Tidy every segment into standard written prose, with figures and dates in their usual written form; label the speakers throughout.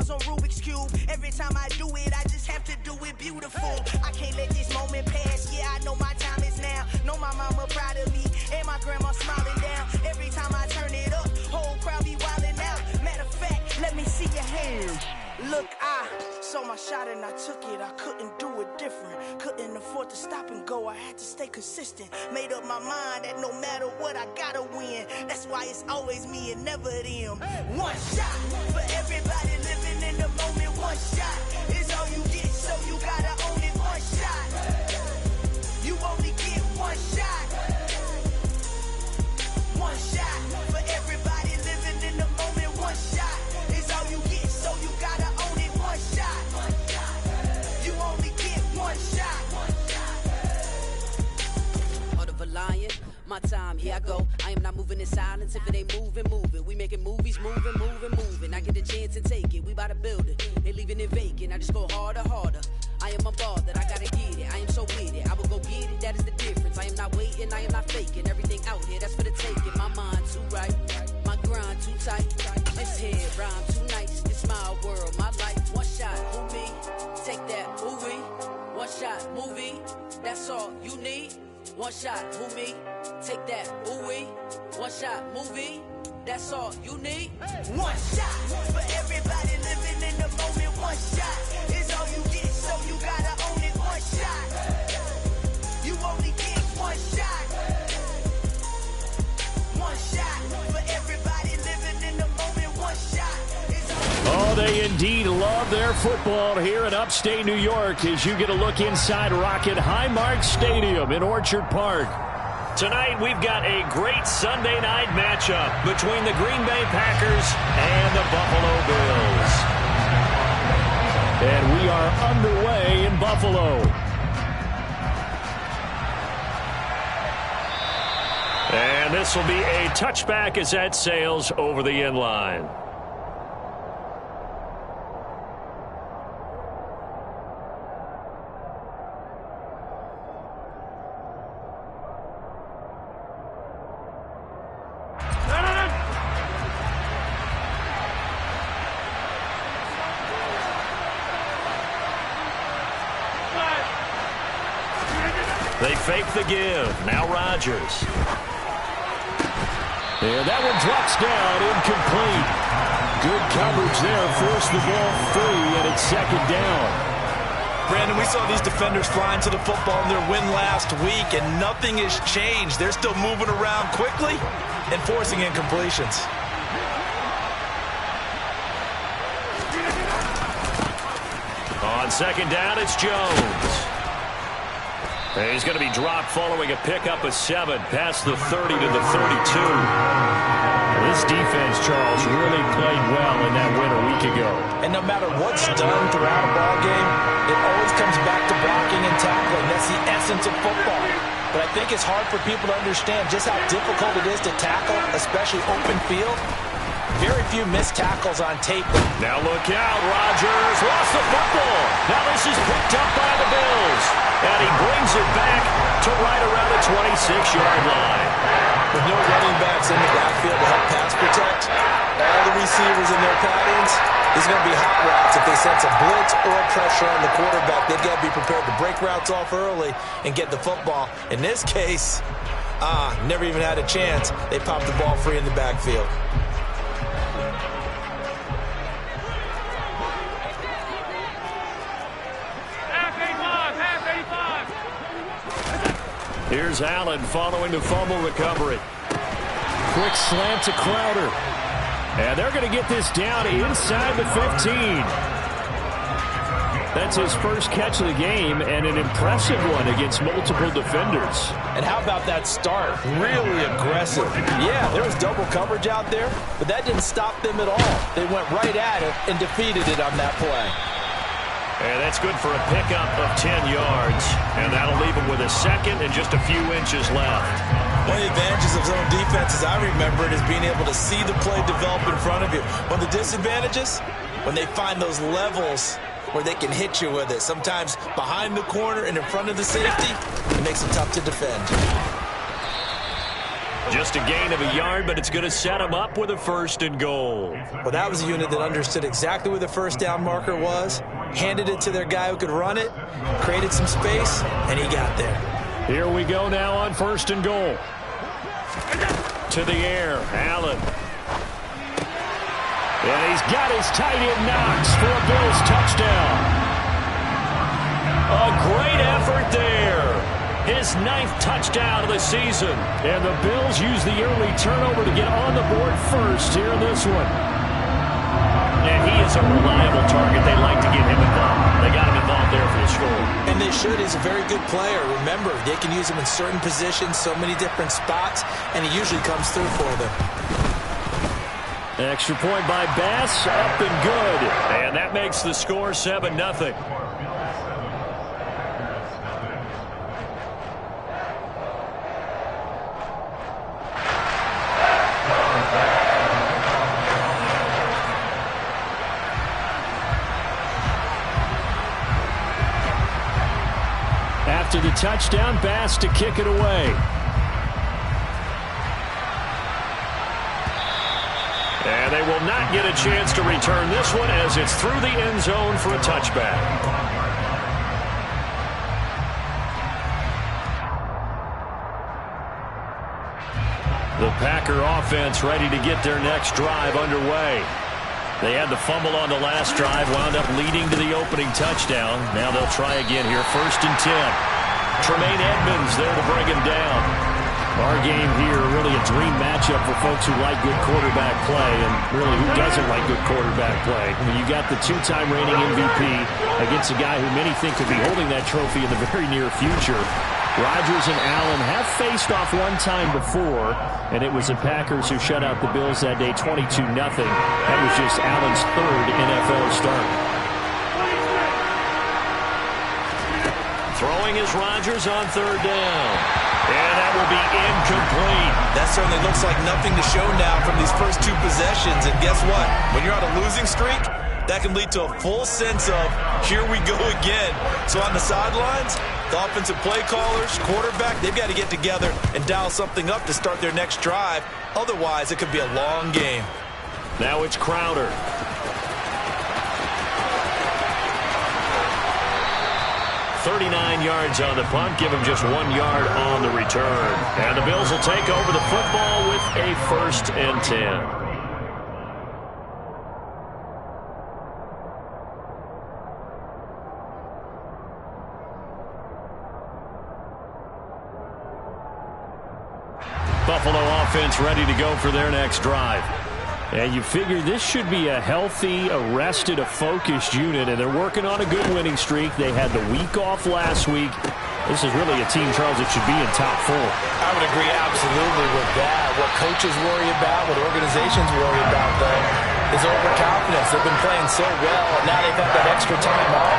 Speaker 1: bars on Rubik's Cube. Every time I do it, I just have to do it beautiful. I can't let this moment pass. Yeah, I know my time is now. Know my mama proud of me, and my grandma smiling down. Every time I turn it up, whole crowd be wildin' out. Matter of fact, let me see your hands. Look, I saw my shot and I took it. I couldn't do it different. Couldn't afford to stop and go. I had to stay consistent. Made up my mind that no matter what, I gotta win. That's why it's always me and never them. One shot for everybody living in the moment. One shot is all you get, so you gotta own it. One shot. You only get one shot. One shot for everybody living in the moment. One shot is all you get, so you gotta own it. One shot. You only get one shot.
Speaker 2: Heart of a lion, my time, here I go. I am not moving in silence. If it ain't moving, moving. We making movies, moving, moving, moving. I get a chance to take it. We bout to build it. They leaving it vacant. I just go harder, harder. I am a ball that I gotta get it. I am so with it. I will go get it. That is the difference. I am not waiting. I am not faking. Everything out here, that's for the taking. My mind too right. My grind too tight. This head rhyme too nice. It's my world, my life. One shot, who me? Take that, movie. One shot, movie. That's all you need. One shot, who me? Take that, ooh-wee. One shot, movie. That's all you need.
Speaker 1: One shot for everybody living in the moment. One shot is all you get, so you gotta own it. One shot. You only get one shot. One shot for everybody living in the moment. One shot is all.
Speaker 3: Oh, they indeed love their football here in upstate New York as you get a look inside Rocket Highmark Stadium in Orchard Park. Tonight, we've got a great Sunday night matchup between the Green Bay Packers and the Buffalo Bills. And we are underway in Buffalo. And this will be a touchback as that sails over the end line. They fake the give. Now Rodgers. And that one drops down, incomplete. Good coverage there. Forced the ball free, and it's second down.
Speaker 4: Brandon, we saw these defenders flying to the football in their win last week, and nothing has changed. They're still moving around quickly and forcing incompletions.
Speaker 3: On second down, it's Jones. He's going to be dropped following a pickup of 7 past the 30 to the 32. This defense, Charles, really played well in that win a week ago.
Speaker 4: And no matter what's done throughout a ball game, it always comes back to blocking and tackling. That's the essence of football. But I think it's hard for people to understand just how difficult it is to tackle, especially open field. Very few missed tackles on tape.
Speaker 3: Now look out, Rodgers lost the football. Now this is picked up by the Bills. And he brings it back to right around the 26-yard line.
Speaker 4: With no running backs in the backfield to help pass protect, all the receivers in their patterns, there's going to be hot routes. If they sense a blitz or pressure on the quarterback, they've got to be prepared to break routes off early and get the football. In this case, never even had a chance. They popped the ball free in the backfield.
Speaker 3: Here's Allen following the fumble recovery. Quick slant to Crowder. And they're going to get this down inside the 15. That's his first catch of the game and an impressive one against multiple defenders.
Speaker 4: And how about that start? Really aggressive. Yeah, there was double coverage out there, but that didn't stop them at all. They went right at it and defeated it on that play.
Speaker 3: And that's good for a pickup of 10 yards. And that'll leave him with a second and just a few inches left.
Speaker 4: One of the advantages of zone defense, as I remember it, is being able to see the play develop in front of you. One of the disadvantages, when they find those levels where they can hit you with it. Sometimes behind the corner and in front of the safety, it makes it tough to defend.
Speaker 3: Just a gain of a yard, but it's going to set him up with a 1st and goal.
Speaker 4: Well, that was a unit that understood exactly where the first down marker was, handed it to their guy who could run it, created some space, and he got there.
Speaker 3: Here we go now on 1st and goal. To the air, Allen. And he's got his tight end Knox for a Bills touchdown. A great effort there. His 9th touchdown of the season. And the Bills use the early turnover to get on the board first here in this one. And he is a reliable target. They like to get him involved. They got him involved there for the score.
Speaker 4: And they should. He's a very good player. Remember, they can use him in certain positions, so many different spots, and he usually comes through for them.
Speaker 3: Extra point by Bass, up and good. And that makes the score 7-0. After the touchdown, Bass to kick it away. And they will not get a chance to return this one as it's through the end zone for a touchback. The Packer offense ready to get their next drive underway. They had the fumble on the last drive, wound up leading to the opening touchdown. Now they'll try again here, 1st and 10. Tremaine Edmonds there to bring him down. Our game here, really a dream matchup for folks who like good quarterback play, and really who doesn't like good quarterback play. I mean, you got the 2-time reigning MVP against a guy who many think could be holding that trophy in the very near future. Rodgers and Allen have faced off one time before, and it was the Packers who shut out the Bills that day 22-0. That was just Allen's 3rd NFL start. Throwing is Rodgers on 3rd down. And that will be incomplete.
Speaker 4: That certainly looks like nothing to show now from these first 2 possessions. And guess what? When you're on a losing streak, that can lead to a full sense of, here we go again. So on the sidelines, the offensive play callers, quarterback, they've got to get together and dial something up to start their next drive. Otherwise, it could be a long game.
Speaker 3: Now it's Crowder. 39 yards on the punt, give him just 1 yard on the return. And the Bills will take over the football with a 1st and 10. Buffalo offense ready to go for their next drive. And you figure this should be a healthy, a rested, a focused unit, and they're working on a good winning streak. They had the week off last week. This is really a team, Charles, that should be in top 4.
Speaker 4: I would agree absolutely with that. What coaches worry about, what organizations worry about, though, is overconfidence. They've been playing so well, and now they've had that extra time off.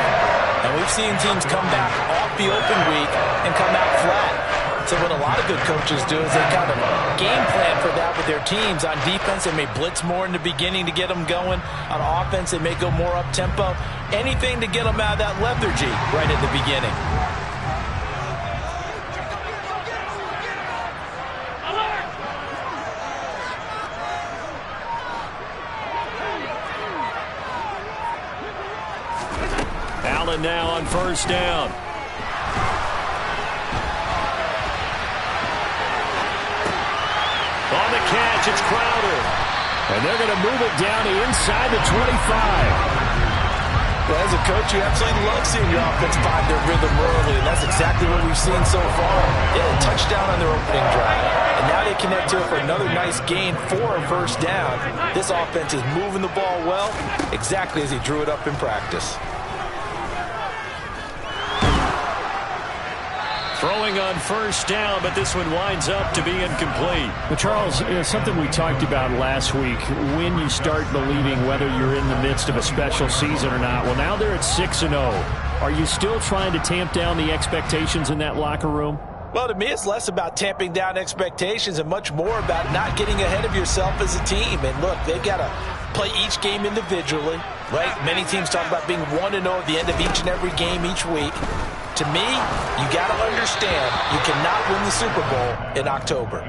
Speaker 4: And we've seen teams come back off the open week and come out flat. So what a lot of good coaches do is they kind of game plan for that with their teams. On defense, they may blitz more in the beginning to get them going. On offense, they may go more up-tempo. Anything to get them out of that lethargy right at the beginning.
Speaker 3: Allen now on 1st down. On the catch, it's Crowder. And they're going to move it down to inside the 25.
Speaker 4: Well, as a coach, you absolutely love seeing your offense find their rhythm early, and that's exactly what we've seen so far. They had a touchdown on their opening drive, and now they connect to it for another nice gain for a 1st down. This offense is moving the ball well, exactly as he drew it up in practice.
Speaker 3: Throwing on 1st down, but this one winds up to be incomplete.
Speaker 5: But Charles, something we talked about last week, when you start believing whether you're in the midst of a special season or not. Well, now they're at 6-0. Are you still trying to tamp down the expectations in that locker room?
Speaker 4: Well, to me, it's less about tamping down expectations and much more about not getting ahead of yourself as a team. And look, they've got to play each game individually, right? Many teams talk about being 1-0 at the end of each and every game each week. To me, you got to understand you cannot win the Super Bowl in October.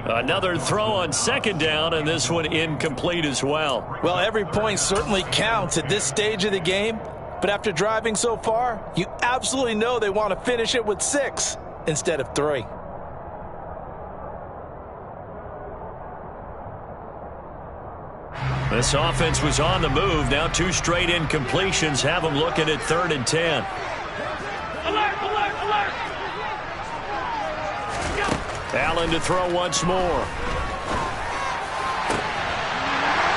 Speaker 3: Another throw on second down, and this one incomplete as well.
Speaker 4: Well, every point certainly counts at this stage of the game, but after driving so far, you absolutely know they want to finish it with 6 instead of 3.
Speaker 3: This offense was on the move. Now 2 straight incompletions have them looking at 3rd and 10.
Speaker 1: Alert, alert, alert!
Speaker 3: Allen to throw once more.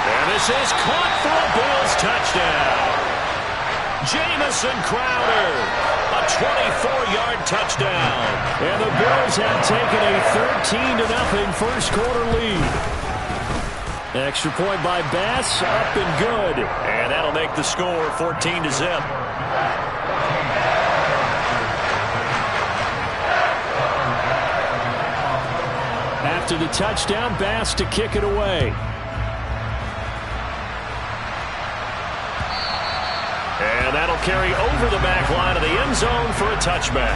Speaker 3: And this is caught for a Bills touchdown. Jamison Crowder, a 24-yard touchdown.
Speaker 5: And the Bills have taken a 13-0 first quarter lead. Extra point by Bass, up and good.
Speaker 3: And that'll make the score 14-0.
Speaker 5: After the touchdown, Bass to kick it away.
Speaker 3: And that'll carry over the back line of the end zone for a touchback.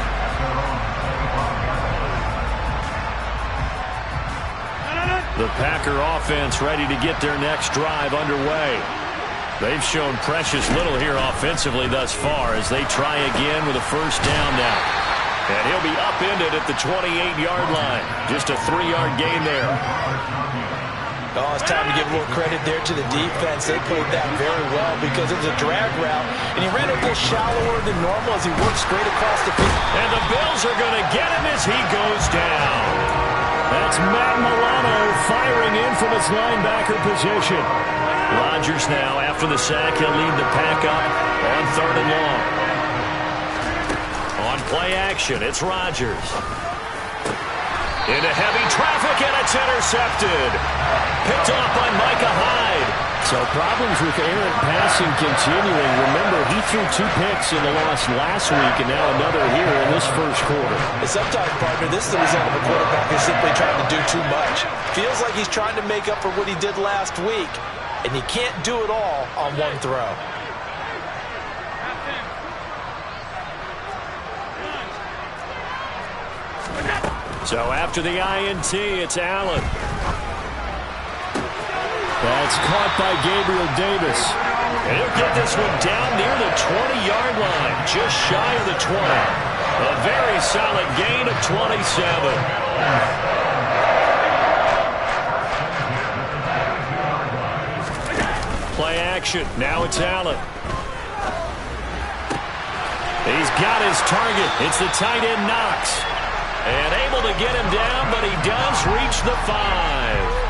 Speaker 3: The Packer offense ready to get their next drive underway. They've shown precious little here offensively thus far as they try again with a first down now. And he'll be upended at the 28-yard line. Just a 3-yard gain there.
Speaker 4: Oh, it's time to give a little credit there to the defense. They played that very well because it was a drag route, and he ran a little shallower than normal as he worked straight across the field.
Speaker 3: And the Bills are going to get him as he goes down.
Speaker 5: That's Matt Milano firing in from his linebacker position.
Speaker 3: Rodgers now, after the sack, he'll lead the pack up on 3rd and long. On play action, it's Rodgers. Into heavy traffic, and it's intercepted. Picked off by Micah Hyde.
Speaker 5: So problems with errant passing continuing. Remember, he threw 2 picks in the loss last week, and now another here in this first quarter.
Speaker 4: And sometimes, partner, this is the result of a quarterback who's simply trying to do too much. Feels like he's trying to make up for what he did last week, and he can't do it all on one throw.
Speaker 3: So after the INT, it's Allen.
Speaker 5: That's caught by Gabriel Davis.
Speaker 3: And he'll get this one down near the 20-yard line, just shy of the 20. A very solid gain of 27. Play action. Now it's Allen. He's got his target. It's the tight end Knox. And able to get him down, but he does reach the 5.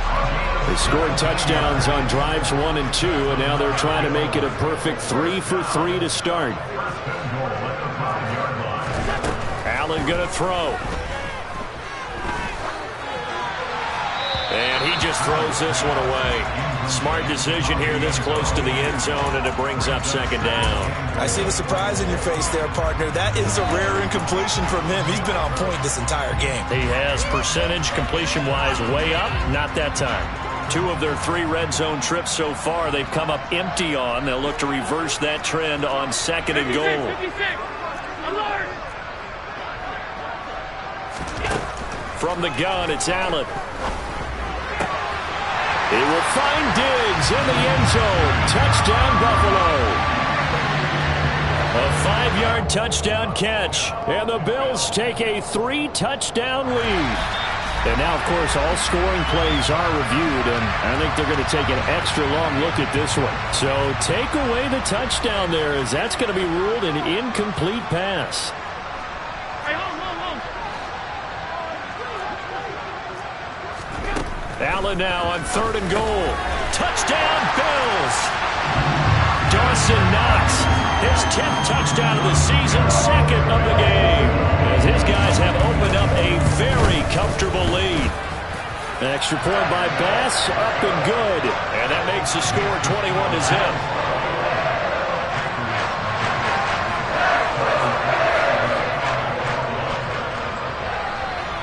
Speaker 5: They scored touchdowns on drives 1 and 2, and now they're trying to make it a perfect 3 for 3 to start.
Speaker 3: Allen going to throw. And he just throws this one away. Smart decision here this close to the end zone, and it brings up 2nd down.
Speaker 4: I see the surprise in your face there, partner. That is a rare incompletion from him. He's been on point this entire game.
Speaker 3: He has percentage completion-wise way up. Not that time. 2 of their 3 red zone trips so far they've come up empty on. They'll look to reverse that trend on 2nd and goal.
Speaker 1: 56. Alert!
Speaker 3: From the gun, it's Allen. He will find Diggs in the end zone. Touchdown, Buffalo. A 5-yard touchdown catch. And the Bills take a 3-touchdown lead. And now, of course, all scoring plays are reviewed, and I think they're going to take an extra long look at this one. So take away the touchdown there, as that's going to be ruled an incomplete pass. Allen now on 3rd and goal. Touchdown, Bills. Dawson Knox, his 10th touchdown of the season, 2nd of the game, as his guys have opened up a very comfortable lead.
Speaker 5: Extra point by Bass, up and good.
Speaker 3: And that makes the score 21-0.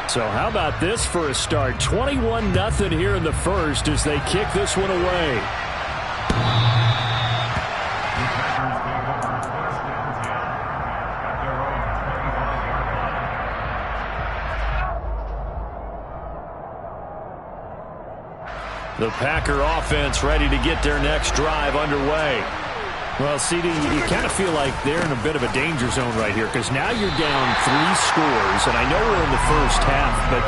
Speaker 5: So how about this for a start? 21-0 here in the first as they kick this one away.
Speaker 3: The Packer offense ready to get their next drive underway.
Speaker 5: Well, CD, you kind of feel like they're in a bit of a danger zone right here because now you're down 3 scores, and I know we're in the first half, but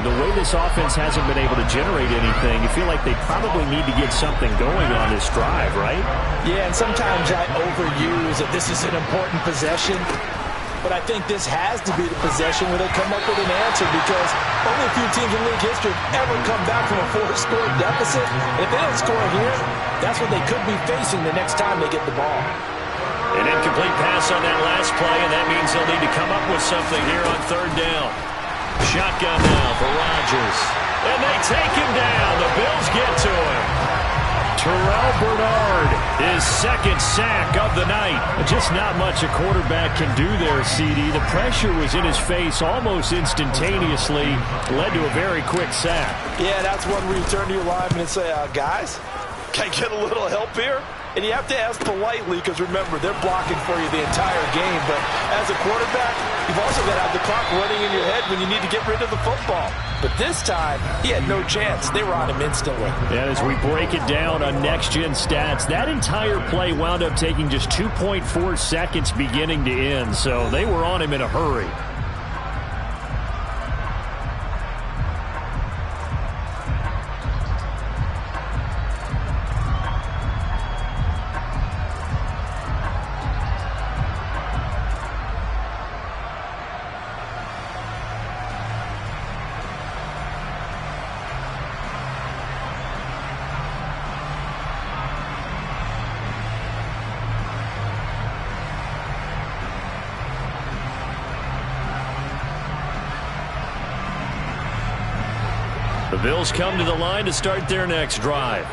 Speaker 5: the way this offense hasn't been able to generate anything, you feel like they probably need to get something going on this drive, right?
Speaker 4: Yeah, and sometimes I overuse that this is an important possession, but I think this has to be the possession where they come up with an answer because only a few teams in league history have ever come back from a 4-score deficit. And if they don't score here, that's what they could be facing the next time they get the ball.
Speaker 3: An incomplete pass on that last play, and that means they'll need to come up with something here on 3rd down. Shotgun now for Rodgers. And they take him down. The Bills get to him. Terrell Bernard, his 2nd sack of the night.
Speaker 5: Just not much a quarterback can do there, CD. The pressure was in his face almost instantaneously. Led to a very quick sack.
Speaker 4: Yeah, that's one where you turn to your lineman and say, guys, can I get a little help here? And you have to ask politely because, remember, they're blocking for you the entire game. But as a quarterback, you've also got to have the clock running in your head when you need to get rid of the football. But this time, he had no chance. They were on him instantly.
Speaker 5: And as we break it down on next-gen stats, that entire play wound up taking just 2.4 seconds beginning to end. So they were on him in a hurry.
Speaker 3: The Bills come to the line to start their next drive.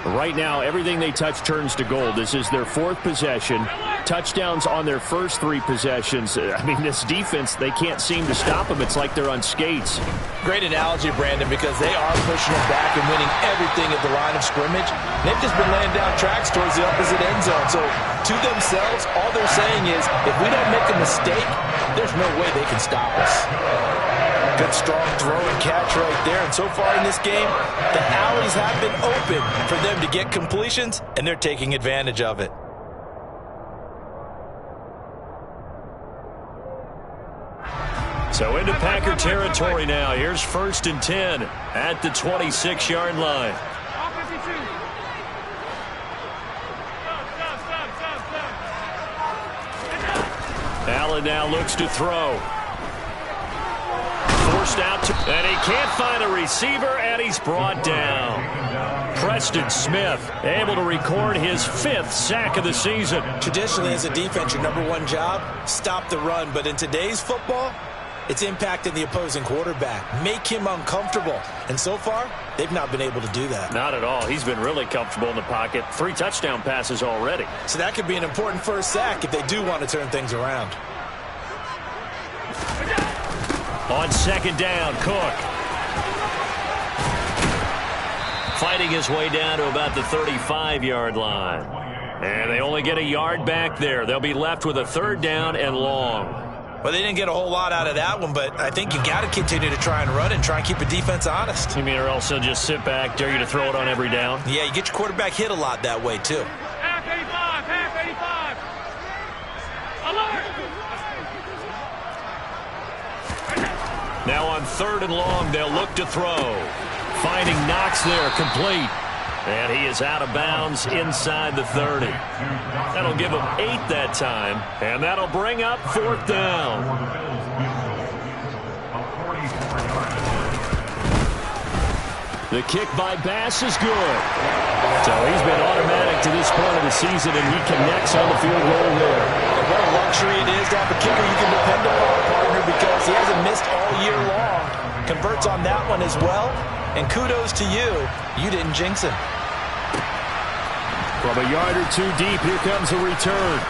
Speaker 5: Right now, everything they touch turns to gold. This is their 4th possession. Touchdowns on their first 3 possessions. I mean, this defense, they can't seem to stop them. It's like they're on skates.
Speaker 4: Great analogy, Brandon, because they are pushing them back and winning everything at the line of scrimmage. They've just been laying down tracks towards the opposite end zone. So to themselves, all they're saying is, if we don't make a mistake, there's no way they can stop us. Good, strong throw and catch right there. And so far in this game, the alleys have been open for them to get completions, and they're taking advantage of it.
Speaker 3: So into Packer territory now. Here's 1st and 10 at the 26-yard line. Allen now looks to throw. Forced out, and he can't find a receiver, and he's brought down. Preston Smith able to record his 5th sack of the season.
Speaker 4: Traditionally, as a defense, your #1 job, stop the run. But in today's football, it's impacting the opposing quarterback. Make him uncomfortable. And so far, they've not been able to do that.
Speaker 3: Not at all. He's been really comfortable in the pocket. 3 touchdown passes already.
Speaker 4: So that could be an important first sack if they do want to turn things around.
Speaker 3: On 2nd down, Cook. Fighting his way down to about the 35-yard line. And they only get a yard back there. They'll be left with a 3rd down and long.
Speaker 4: Well, they didn't get a whole lot out of that one, but I think you got to continue to try and run and try and keep the defense honest.
Speaker 3: You mean or else they'll just sit back, dare you to throw it on every down?
Speaker 4: Yeah, you get your quarterback hit a lot that way, too.
Speaker 6: Half 85. Alert!
Speaker 3: Now on 3rd and long, they'll look to throw. Finding Knox there, complete. And he is out of bounds inside the 30. That'll give him 8 that time, and that'll bring up 4th down. The kick by Bass is good. So he's been automatic to this point of the season, and he connects on the field goal there.
Speaker 4: And what a luxury it is to have a kicker you can depend upon, partner, because he hasn't missed all year long. Converts on that one as well, and kudos to you. You didn't jinx him.
Speaker 5: From a yard or 2 deep, here comes a return.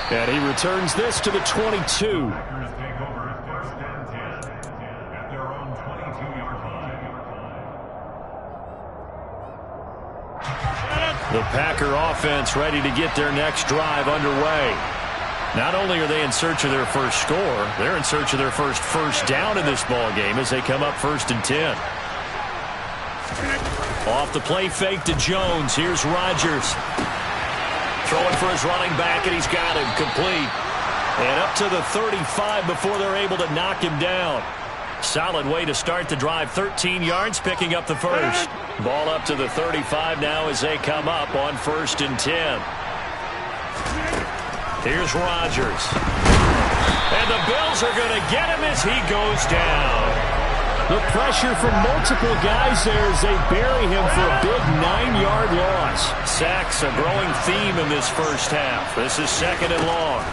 Speaker 5: And he returns this to the 22.
Speaker 3: The Packer offense ready to get their next drive underway. Not only are they in search of their first score, they're in search of their first down in this ball game as they come up 1st and 10. Off the play fake to Jones. Here's Rodgers. Throwing for his running back, and he's got him complete. And up to the 35 before they're able to knock him down. Solid way to start the drive. 13 yards, picking up the first. Ball up to the 35 now as they come up on 1st and 10. Here's Rodgers. And the Bills are going to get him as he goes down.
Speaker 5: The pressure from multiple guys there as they bury him for a big 9-yard loss.
Speaker 3: Sacks a growing theme in this first half. This is 2nd and long.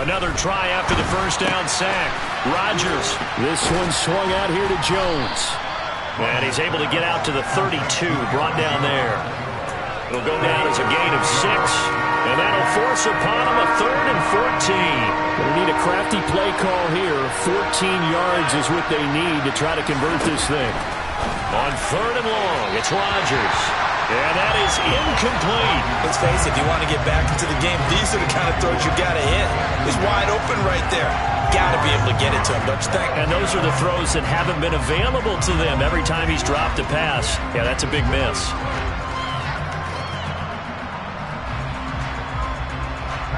Speaker 3: Another try after the first down sack. Rodgers.
Speaker 5: This one swung out here to Jones.
Speaker 3: And he's able to get out to the 32, brought down there. It'll go down as a gain of 6. And that'll force upon him a 3rd and 14.
Speaker 5: They need a crafty play call here. 14 yards is what they need to try to convert this thing.
Speaker 3: On 3rd and long, it's Rodgers. And that is incomplete.
Speaker 4: Let's face it, if you want to get back into the game, these are the kind of throws you got to hit. It's wide open right there. Got to be able to get it to him, don't you think?
Speaker 3: And those are the throws that haven't been available to them every time he's dropped a pass. Yeah, that's a big miss.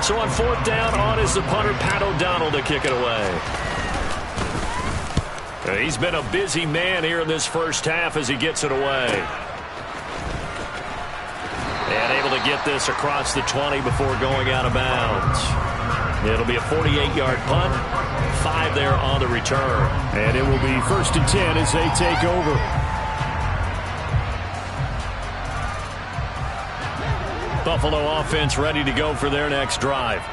Speaker 3: So on 4th down, on is the punter, Pat O'Donnell, to kick it away. He's been a busy man here in this first half as he gets it away. And able to get this across the 20 before going out of bounds. It'll be a 48-yard punt, 5 there on the return.
Speaker 5: And it will be 1st and 10 as they take over.
Speaker 3: Buffalo offense ready to go for their next drive.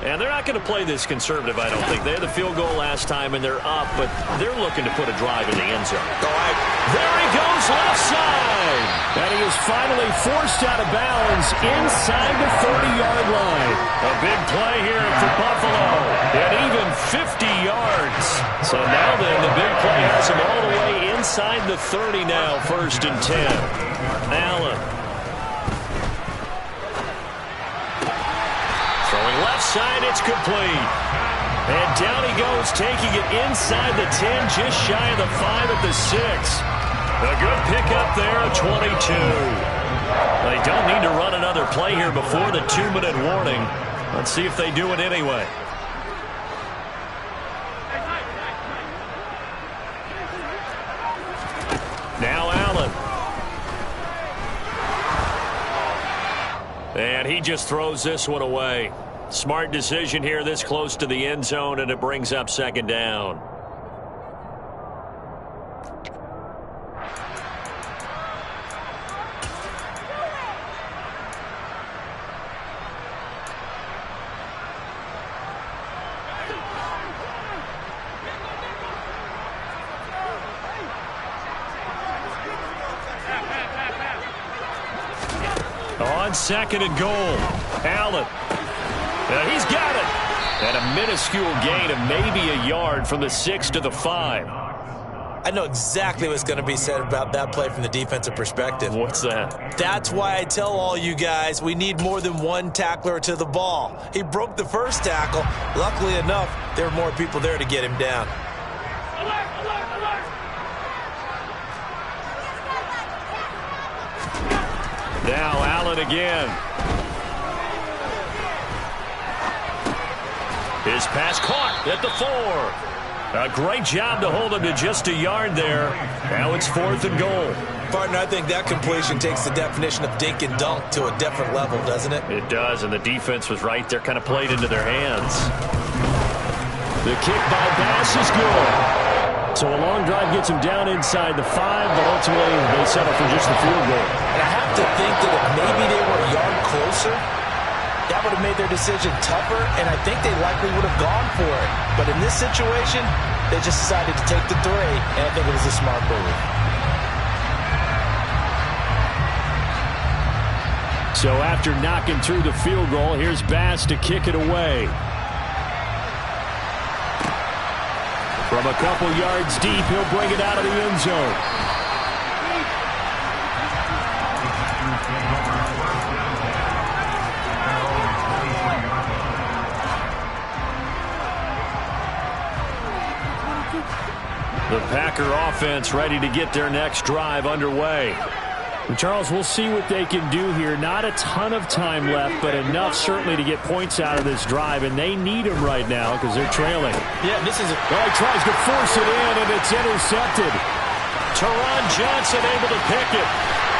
Speaker 3: And they're not going to play this conservative, I don't think. They had the field goal last time, and they're up, but they're looking to put a drive in the end zone.
Speaker 5: There he goes, left side. And he is finally forced out of bounds inside the 30-yard line.
Speaker 3: A big play here for Buffalo. And even 50 yards. So now then, the big play has him all the way inside the 30 now, 1st and 10. Allen. Throwing left side, it's complete. And down he goes, taking it inside the 10, just shy of the 5 at the 6. A good pickup there, a 22. They don't need to run another play here before the 2-minute warning. Let's see if they do it anyway. Now Allen. And he just throws this one away. Smart decision here this close to the end zone, and it brings up 2nd down. On 2nd and goal, Allen. And he's got it. And a minuscule gain of maybe a yard from the 6 to the 5.
Speaker 4: I know exactly what's going to be said about that play from the defensive perspective.
Speaker 3: What's that?
Speaker 4: That's why I tell all you guys we need more than one tackler to the ball. He broke the first tackle. Luckily enough, there were more people there to get him down.
Speaker 6: Alert, alert, alert.
Speaker 3: Now Allen again. His pass caught at the 4. A great job to hold him to just a yard there. Now it's 4th and goal.
Speaker 4: Partner, I think that completion takes the definition of dink and dunk to a different level, doesn't it?
Speaker 3: It does, and the defense was right there, kind of played into their hands.
Speaker 5: The kick by Bass is good. So a long drive gets him down inside the 5, but ultimately they settle for just the field goal.
Speaker 4: And I have to think that if maybe they were a yard closer, that would have made their decision tougher, and I think they likely would have gone for it. But in this situation, they just decided to take the 3, and I think it was a smart move.
Speaker 5: So after knocking through the field goal, here's Bass to kick it away. From a couple yards deep, he'll bring it out of the end zone.
Speaker 3: The Packer offense ready to get their next drive underway.
Speaker 5: And Charles, we'll see what they can do here. Not a ton of time left, but enough certainly to get points out of this drive, and they need them right now because they're trailing.
Speaker 7: Yeah, this is
Speaker 5: well, he tries to force it in, and it's intercepted.
Speaker 3: Teron Johnson able to pick it,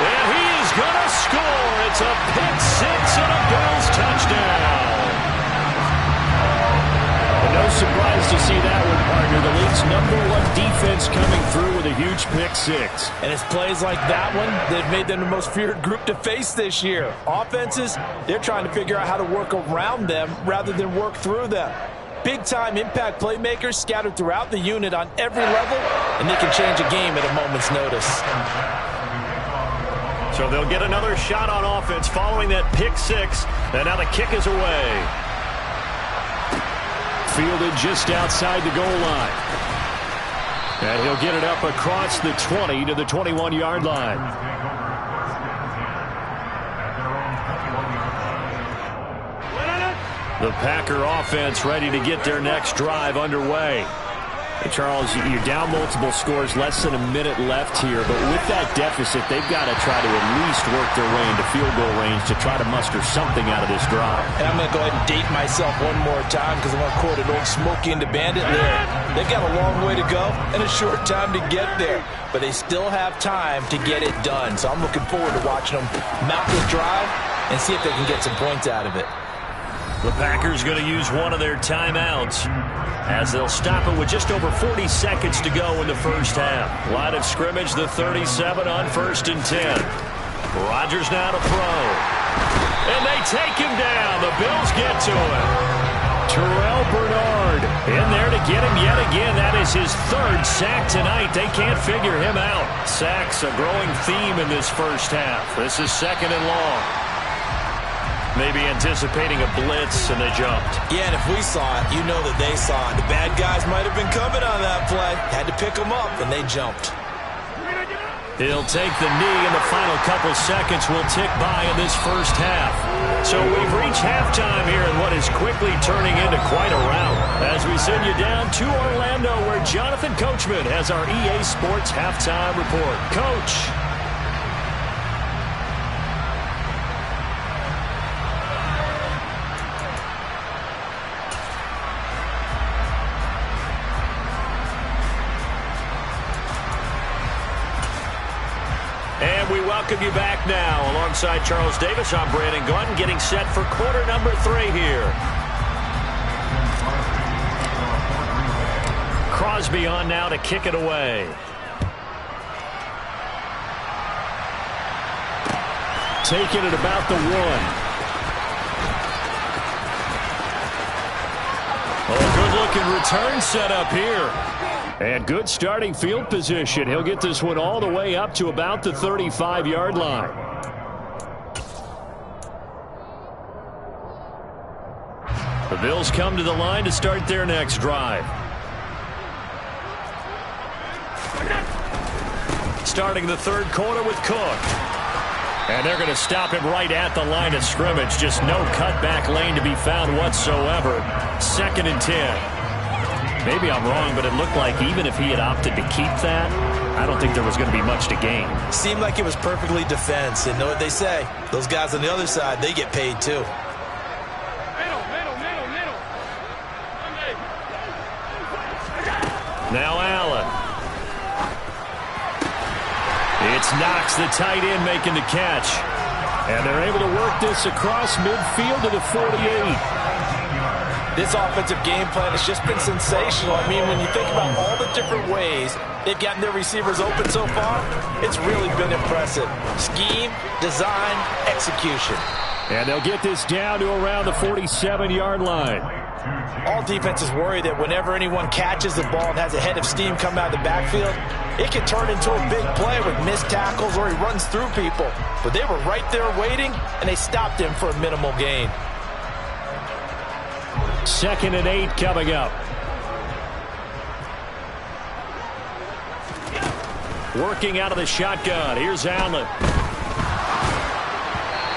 Speaker 3: and he is going to score. It's a pick six and a Bills touchdown.
Speaker 5: No surprise to see that one, partner. The league's #1 defense coming through with a huge pick six.
Speaker 4: And it's plays like that one that have made them the most feared group to face this year. Offenses, they're trying to figure out how to work around them rather than work through them. Big-time impact playmakers scattered throughout the unit on every level, and they can change a game at a moment's notice.
Speaker 3: So they'll get another shot on offense following that pick six, and now the kick is away.
Speaker 5: Fielded just outside the goal line. And he'll get it up across the 20 to the 21-yard line.
Speaker 3: The Packer offense ready to get their next drive underway.
Speaker 5: Hey, Charles, you're down multiple scores, less than a minute left here, but with that deficit, they've got to try to at least work their way into field goal range to try to muster something out of this drive.
Speaker 4: And I'm going to go ahead and date myself one more time because I'm going to quote an old Smokey and the Bandit lyric. They've got a long way to go and a short time to get there, but they still have time to get it done. So I'm looking forward to watching them mount this drive and see if they can get some points out of it.
Speaker 3: The Packers going to use one of their timeouts as they'll stop it with just over 40 seconds to go in the first half. Line of scrimmage, the 37 on 1st and 10. Rodgers now to throw. And they take him down. The Bills get to him.
Speaker 5: Terrell Bernard
Speaker 3: in there to get him yet again. That is his 3rd sack tonight. They can't figure him out. Sacks a growing theme in this first half. This is 2nd and long. Maybe anticipating a blitz, and they jumped.
Speaker 4: Yeah, and if we saw it, you know that they saw it. The bad guys might have been coming on that play. Had to pick them up, and they jumped.
Speaker 3: He'll take the knee, and the final couple seconds will tick by in this first half. So we've reached halftime here in what is quickly turning into quite a rout. As we send you down to Orlando, where Jonathan Coachman has our EA Sports halftime report. Coach. Welcome you back now. Alongside Charles Davis, I'm Brandon Gaudin, getting set for quarter number 3 here. Crosby on now to kick it away.
Speaker 5: Taking it about the 1.
Speaker 3: Oh, good-looking return set up here.
Speaker 5: And good starting field position. He'll get this one all the way up to about the 35-yard line.
Speaker 3: The Bills come to the line to start their next drive. Starting the 3rd quarter with Cook. And they're going to stop him right at the line of scrimmage. Just no cutback lane to be found whatsoever. 2nd and 10. Maybe I'm wrong, but it looked like even if he had opted to keep that, I don't think there was going to be much to gain.
Speaker 4: Seemed like it was perfectly defense. And know what they say? Those guys on the other side, they get paid too.
Speaker 3: Now Allen. It's Knox, the tight end, making the catch.
Speaker 5: And they're able to work this across midfield to the 48.
Speaker 4: This offensive game plan has just been sensational. I mean, when you think about all the different ways they've gotten their receivers open so far, it's really been impressive. Scheme, design, execution.
Speaker 5: And they'll get this down to around the 47-yard line.
Speaker 4: All defenses worry that whenever anyone catches the ball and has a head of steam come out of the backfield, it can turn into a big play with missed tackles or he runs through people. But they were right there waiting, and they stopped him for a minimal gain.
Speaker 5: 2nd and 8 coming up.
Speaker 3: Working out of the shotgun. Here's Allen.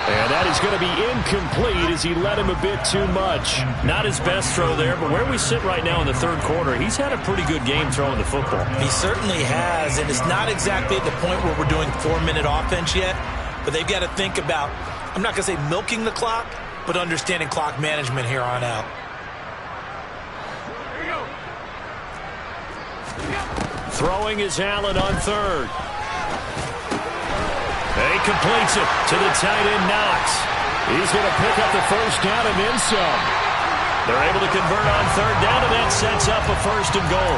Speaker 3: And
Speaker 5: That is going to be incomplete as he led him a bit too much.
Speaker 3: Not his best throw there, but where we sit right now in the third quarter, he's had a pretty good game throwing the football.
Speaker 4: He certainly has, and it's not exactly at the point where we're doing 4-minute offense yet, but they've got to think about, I'm not going to say milking the clock, but understanding clock management here on out.
Speaker 3: Throwing is Allen on third. He completes it to the tight end, Knox. He's going to pick up the first down and then some. They're able to convert on third down, and that sets up a 1st and goal.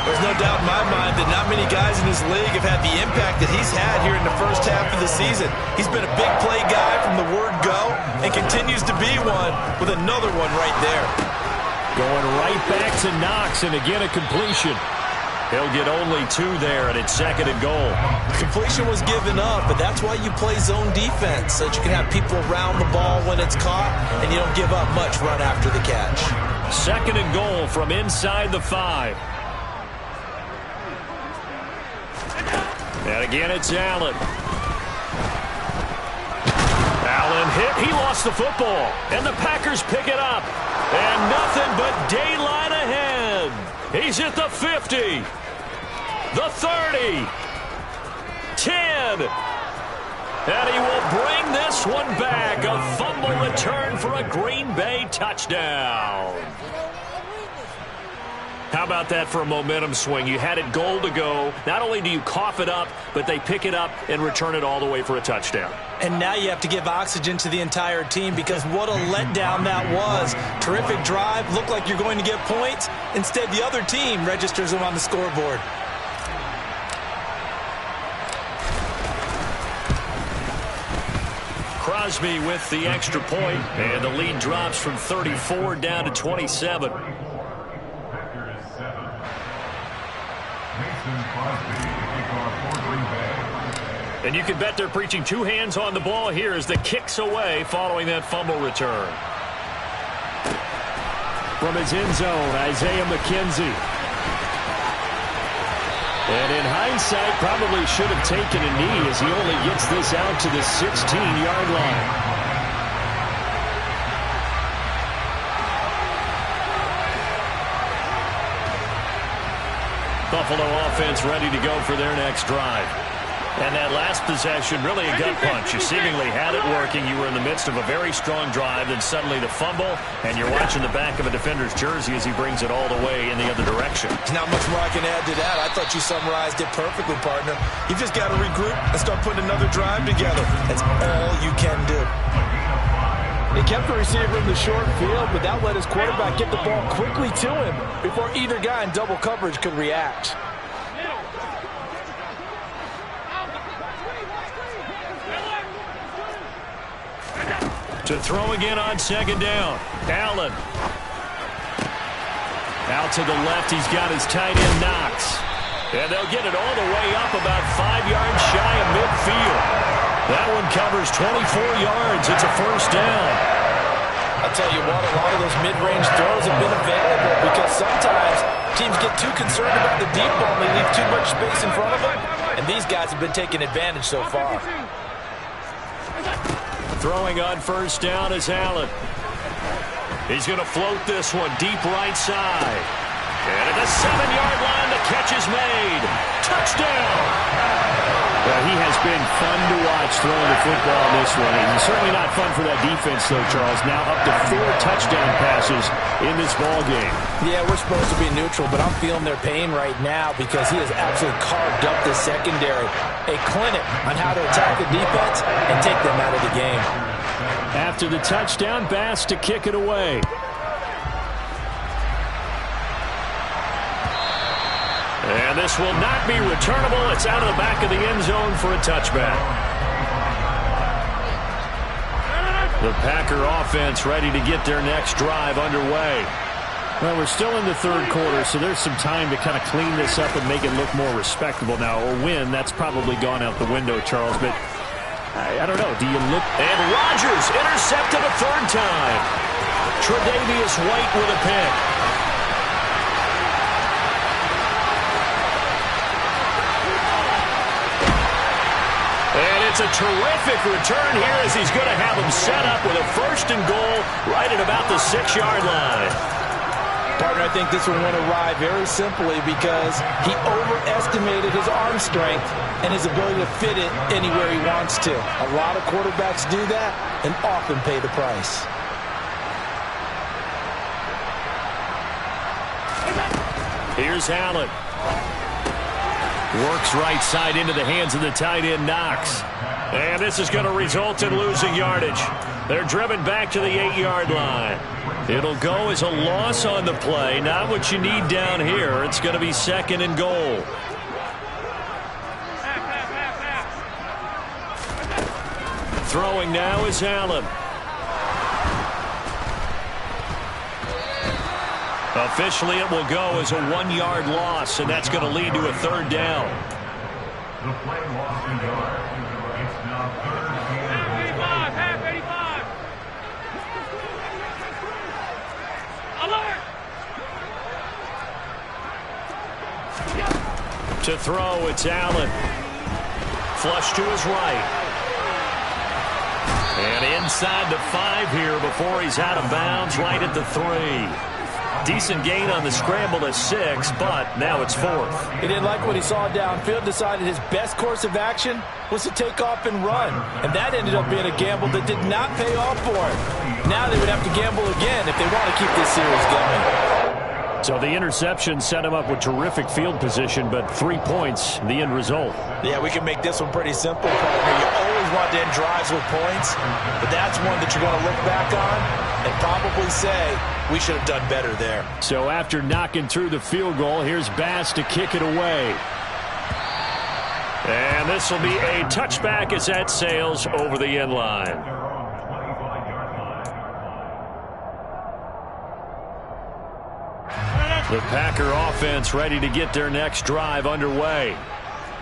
Speaker 4: There's no doubt in my mind that not many guys in this league have had the impact that he's had here in the first half of the season. He's been a big play guy from the word go and continues to be one with another one right there.
Speaker 3: Going right back to Knox, and again a completion. He'll get only 2 there, and it's 2nd and goal.
Speaker 4: Completion was given up, but that's why you play zone defense, so that you can have people around the ball when it's caught, and you don't give up much run after the catch.
Speaker 3: 2nd and goal from inside the 5. And again, it's Allen. Allen hit. He lost the football, and the Packers pick it up. And nothing but daylight ahead. He's at the 50. The 30. 10. And he will bring this one back. A fumble return for a Green Bay touchdown. How about that for a momentum swing? You had it goal to go. Not only do you cough it up, but they pick it up and return it all the way for a touchdown.
Speaker 4: And now you have to give oxygen to the entire team, because what a letdown that was. Terrific drive. Looked like you're going to get points. Instead, the other team registers them on the scoreboard.
Speaker 3: Crosby with the extra point, and the lead drops from 34 down to 27. And you can bet they're preaching 2 hands on the ball here as the kick's away following that fumble return.
Speaker 5: From his end zone, Isaiah McKenzie. And in hindsight, probably should have taken a knee as he only gets this out to the 16-yard line.
Speaker 3: Buffalo offense ready to go for their next drive. And that last possession, really a gut punch. You seemingly had it working. You were in the midst of a very strong drive, then suddenly the fumble, and you're watching the back of a defender's jersey as he brings it all the way in the other direction.
Speaker 4: Not much more I can add to that. I thought you summarized it perfectly, partner. You've just got to regroup and start putting another drive together. That's all you can do.
Speaker 7: He kept the receiver in the short field, but that let his quarterback get the ball quickly to him before either guy in double coverage could react.
Speaker 3: To throw again on 2nd down. Allen. Out to the left, he's got his tight end, Knox. And they'll get it all the way up about 5 yards shy of midfield. That one covers 24 yards. It's a 1st down.
Speaker 4: I'll tell you what, a lot of those mid-range throws have been available because sometimes teams get too concerned about the deep ball and they leave too much space in front of them. And these guys have been taking advantage so far.
Speaker 3: Throwing on 1st down is Allen. He's going to float this one deep right side. And at the 7-yard line, the catch is made. Touchdown!
Speaker 5: Well, he has been fun to watch throwing the football this way. He's certainly not fun for that defense, though, Charles. Now up to 4 touchdown passes in this ball game.
Speaker 7: Yeah, we're supposed to be neutral, but I'm feeling their pain right now because he has absolutely carved up the secondary. A clinic on how to attack the defense and take them out of the game.
Speaker 5: After the touchdown, Bass to kick it away.
Speaker 3: And this will not be returnable. It's out of the back of the end zone for a touchback. The Packer offense ready to get their next drive underway.
Speaker 5: Well, we're still in the third quarter, so there's some time to kind of clean this up and make it look more respectable now. Or win, that's probably gone out the window, Charles. But I don't know. Do you look?
Speaker 3: And Rodgers intercepted a 3rd time. Tre'Davious White with a pick. It's a terrific return here as he's going to have him set up with a 1st and goal right at about the 6-yard line.
Speaker 7: Partner, I think this one went awry very simply because he overestimated his arm strength and his ability to fit it anywhere he wants to. A lot of quarterbacks do that and often pay the price.
Speaker 3: Here's Allen. Works right side into the hands of the tight end, Knox. And this is going to result in losing yardage. They're driven back to the 8-yard line. It'll go as a loss on the play. Not what you need down here. It's going to be 2nd and goal. Throwing now is Allen. Officially, it will go as a 1-yard loss, and that's going to lead to a 3rd down.
Speaker 6: The play lost in yards. It's now 3rd and 85. Half 85. Alert!
Speaker 3: To throw, it's Allen. Flush to his right. And inside the 5 here before he's out of bounds, right at the 3. Decent gain on the scramble to 6, but now it's 4th.
Speaker 7: He didn't like what he saw downfield, decided his best course of action was to take off and run. And that ended up being a gamble that did not pay off for him. Now they would have to gamble again if they want to keep this series going.
Speaker 5: So the interception set him up with terrific field position, but 3 points, the end result.
Speaker 7: Yeah, we can make this one pretty simple, partner. You always want to end drives with points, but that's one that you're going to look back on and probably say, we should have done better there.
Speaker 5: So after knocking through the field goal, here's Bass to kick it away.
Speaker 3: And this will be a touchback as that sails over the end line. The Packer offense ready to get their next drive underway.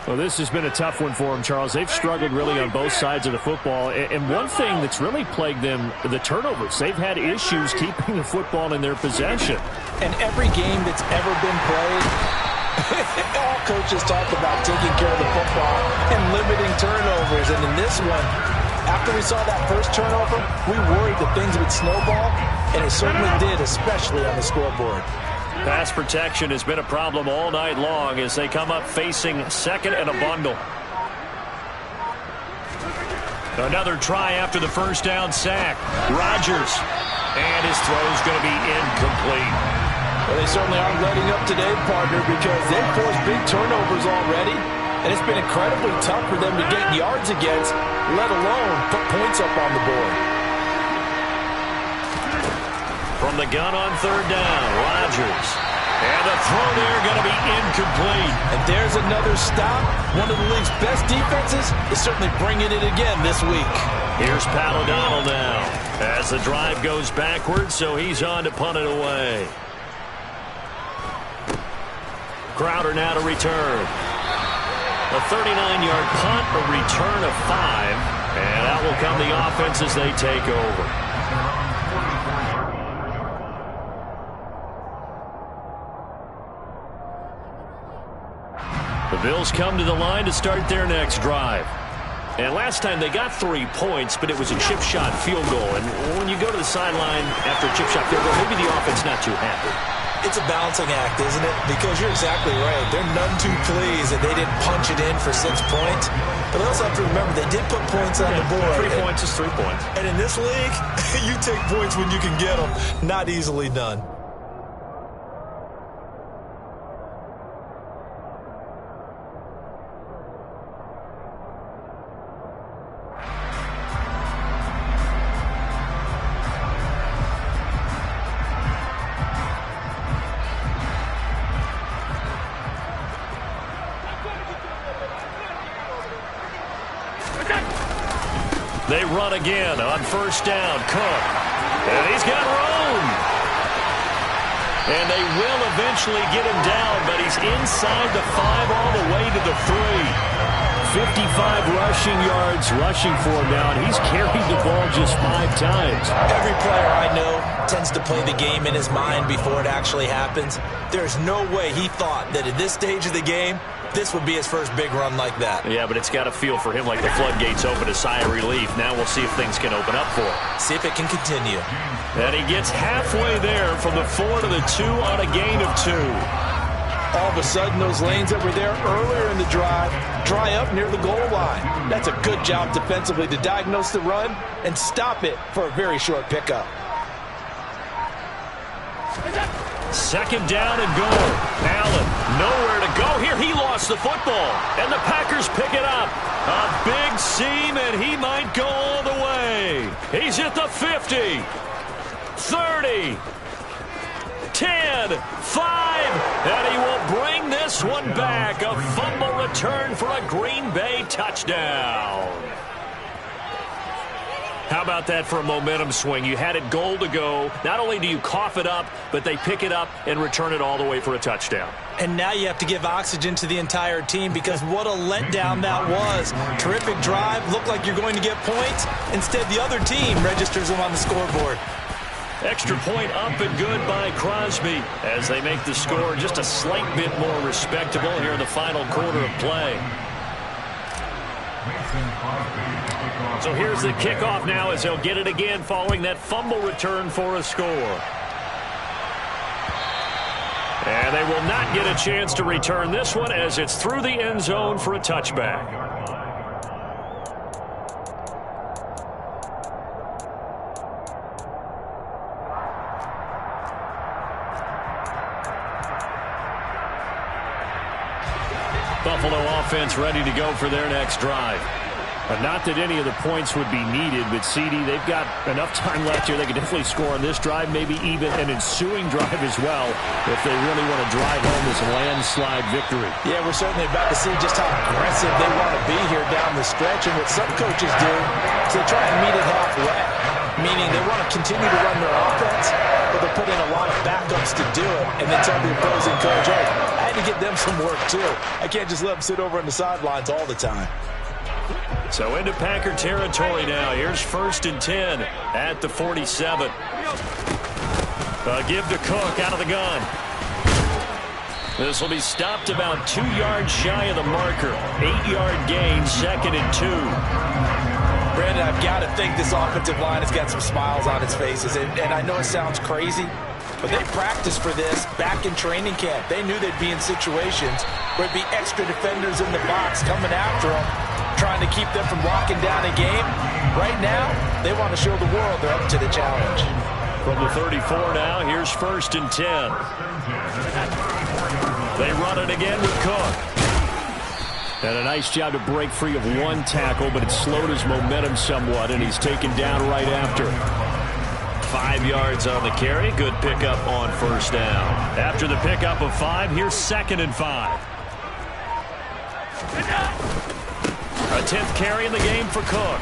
Speaker 5: Well, this has been a tough one for them, Charles. They've struggled really on both sides of the football. And one thing that's really plagued them, the turnovers. They've had issues keeping the football in their possession.
Speaker 7: And every game that's ever been played, all coaches talk about taking care of the football and limiting turnovers. And in this one, after we saw that first turnover, we worried that things would snowball, and it certainly did, especially on the scoreboard.
Speaker 3: Pass protection has been a problem all night long as they come up facing 2nd and a bundle. Another try after the first down sack. Rodgers. And his throw's going to be incomplete.
Speaker 7: Well, they certainly aren't letting up today, partner, because they've forced big turnovers already, and it's been incredibly tough for them to get yards against, let alone put points up on the board.
Speaker 3: From the gun on 3rd down, Rodgers. And the throw there going to be incomplete.
Speaker 7: And there's another stop. One of the league's best defenses is certainly bringing it again this week.
Speaker 3: Here's Pat O'Donnell now as the drive goes backwards, so he's on to punt it away. Crowder now to return. A 39-yard punt, a return of 5. And out will come the offense as they take over. The Bills come to the line to start their next drive. And last time they got 3 points, but it was a chip shot field goal. And when you go to the sideline after a chip shot field goal, maybe the offense not too happy.
Speaker 4: It's a balancing act, isn't it? Because you're exactly right. They're none too pleased that they didn't punch it in for 6 points. But they also have to remember they did put points on the board.
Speaker 3: 3 points is 3 points.
Speaker 4: And in this league, you take points when you can get them. Not easily done.
Speaker 3: They run again on 1st down. Cook. And he's got room. And they will eventually get him down, but he's inside the 5 all the way to the 3.
Speaker 5: 55 rushing yards rushing for him now, and he's carried the ball just 5 times.
Speaker 7: Every player I know tends to play the game in his mind before it actually happens. There's no way he thought that at this stage of the game, this would be his first big run like that.
Speaker 3: Yeah, but it's got to feel for him like the floodgates open, a sigh of relief. Now we'll see if things can open up for him.
Speaker 7: See if it can continue.
Speaker 3: And he gets halfway there from the 4 to the 2 on a gain of 2.
Speaker 7: All of a sudden, those lanes that were there earlier in the drive dry up near the goal line. That's a good job defensively to diagnose the run and stop it for a very short pickup.
Speaker 3: Second down and goal. Allen, nowhere to go here. He lost the football, and the Packers pick it up. A big seam, and he might go all the way. He's at the 50, 30, 10, 5, and he will bring this one back. A fumble return for a Green Bay touchdown. How about that for a momentum swing? You had it goal to go. Not only do you cough it up, but they pick it up and return it all the way for a touchdown.
Speaker 7: And now you have to give oxygen to the entire team because what a letdown that was. Terrific drive. Looked like you're going to get points. Instead, the other team registers them on the scoreboard.
Speaker 3: Extra point up and good by Crosby as they make the score just a slight bit more respectable here in the final quarter of play. So here's the kickoff now as they'll get it again following that fumble return for a score. And they will not get a chance to return this one as it's through the end zone for a touchback. Buffalo offense ready to go for their next drive.
Speaker 5: Not that any of the points would be needed, but CD, they've got enough time left here. They can definitely score on this drive, maybe even an ensuing drive as well, if they really want to drive home this landslide victory.
Speaker 7: Yeah, we're certainly about to see just how aggressive they want to be here down the stretch. And what some coaches do is they try and meet it halfway, meaning they want to continue to run their offense, but they'll put in a lot of backups to do it, and then tell the opposing coach, hey, I had to get them some work too. I can't just let them sit over on the sidelines all the time.
Speaker 3: So into Packer territory now. Here's 1st and 10 at the 47. Give to Cook out of the gun. This will be stopped about 2 yards shy of the marker. 8-yard gain, 2nd and 2.
Speaker 7: Brandon, I've got to think this offensive line has got some smiles on its faces. And I know it sounds crazy, but they practiced for this back in training camp. They knew they'd be in situations where there'd be extra defenders in the box coming after them, trying to keep them from locking down a game. Right now, they want to show the world they're up to the challenge.
Speaker 3: From the 34 now, here's 1st and 10. They run it again with Cook.
Speaker 5: And a nice job to break free of one tackle, but it slowed his momentum somewhat, and he's taken down right after.
Speaker 3: 5 yards on the carry. Good pickup on 1st down. After the pickup of 5, here's 2nd and 5. A 10th carry in the game for Cook.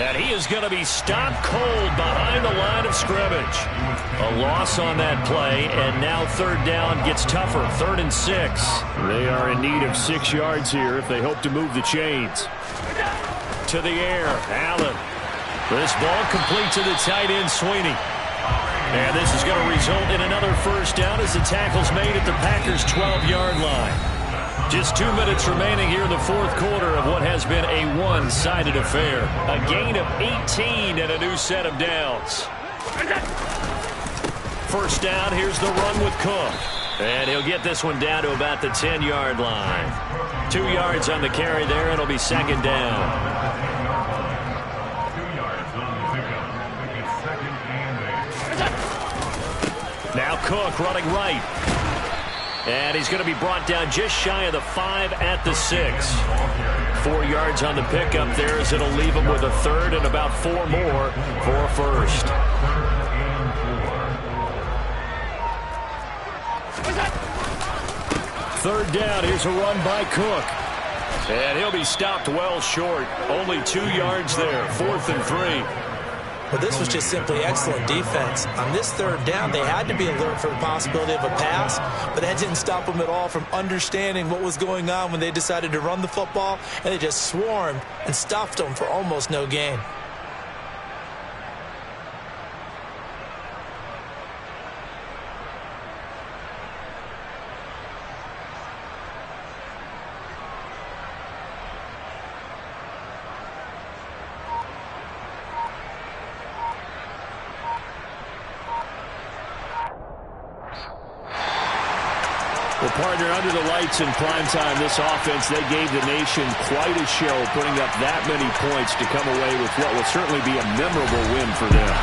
Speaker 3: And he is going to be stopped cold behind the line of scrimmage. A loss on that play, and now 3rd down gets tougher. 3rd and 6.
Speaker 5: They are in need of 6 yards here if they hope to move the chains.
Speaker 3: To the air, Allen. This ball complete to the tight end, Sweeney. And this is going to result in another 1st down as the tackle's made at the Packers' 12-yard line. Just 2 minutes remaining here in the 4th quarter of what has been a one-sided affair. A gain of 18 and a new set of downs. 1st down, here's the run with Cook. And he'll get this one down to about the 10-yard line. 2 yards on the carry there, and it'll be 2nd down. Now Cook running right. And he's going to be brought down just shy of the 5 at the 6. 4 yards on the pickup there as it'll leave him with a 3rd and about 4 more for a 1st. Third down, here's a run by Cook. And he'll be stopped well short. Only 2 yards there, 4th and 3.
Speaker 7: Well, this was just simply excellent defense. On this third down, they had to be alert for the possibility of a pass, but that didn't stop them at all from understanding what was going on when they decided to run the football, and they just swarmed and stuffed them for almost no gain.
Speaker 3: Well, partner, under the lights in primetime, this offense, they gave the nation quite a show, putting up that many points to come away with what will certainly be a memorable win for them.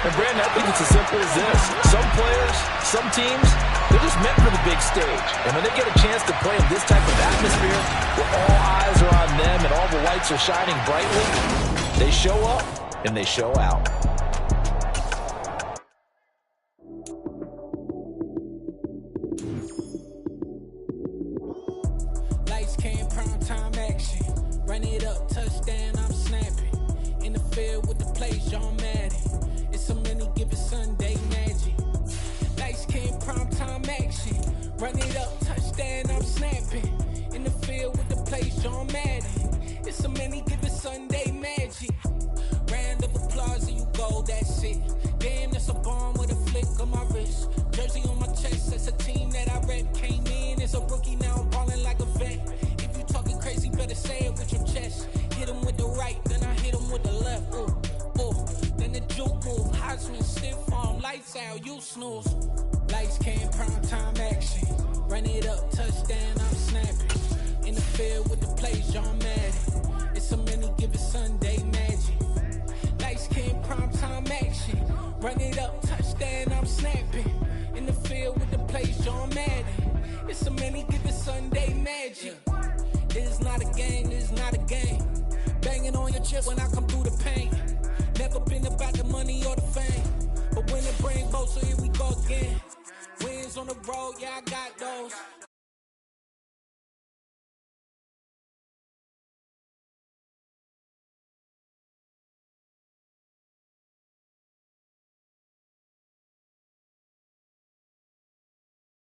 Speaker 7: And, Brandon, I think it's as simple as this. Some players, some teams, they're just meant for the big stage. And when they get a chance to play in this type of atmosphere, where all eyes are on them and all the lights are shining brightly, they show up and they show out.
Speaker 8: Run it up, touchdown, I'm snapping. In the field with the plays, John Madden. It's so many given Sunday magic. Lights came prime time action. Run it up, touchdown, I'm snapping. In the field with the plays, John Madden. It's so many given Sunday magic. Round of applause and you go, that's it. Damn, that's a bomb with a flick on my wrist. Jersey on my chest, that's a team that I rep. Came in as a rookie, now I'm balling like a vet. Talking crazy, better say it with your chest. Hit him with the right, then I hit him with the left. Ooh, ooh. Then the juke move, Heisman, stiff arm, lights out, you snooze. Lights came, prime time action. Run it up, touchdown, I'm snapping. In the field with the plays, John Madden. It's so many given Sunday magic. Lights came, prime time action. Run it up, touchdown, I'm snapping. In the field with the plays, John Madden. It's so many given Sunday magic. This is not a game, this is not a game. Banging on your chest when I come through the pain. Never been about the money or the fame. But when it brings both, so here we go again. Wins on the road, yeah, I got those.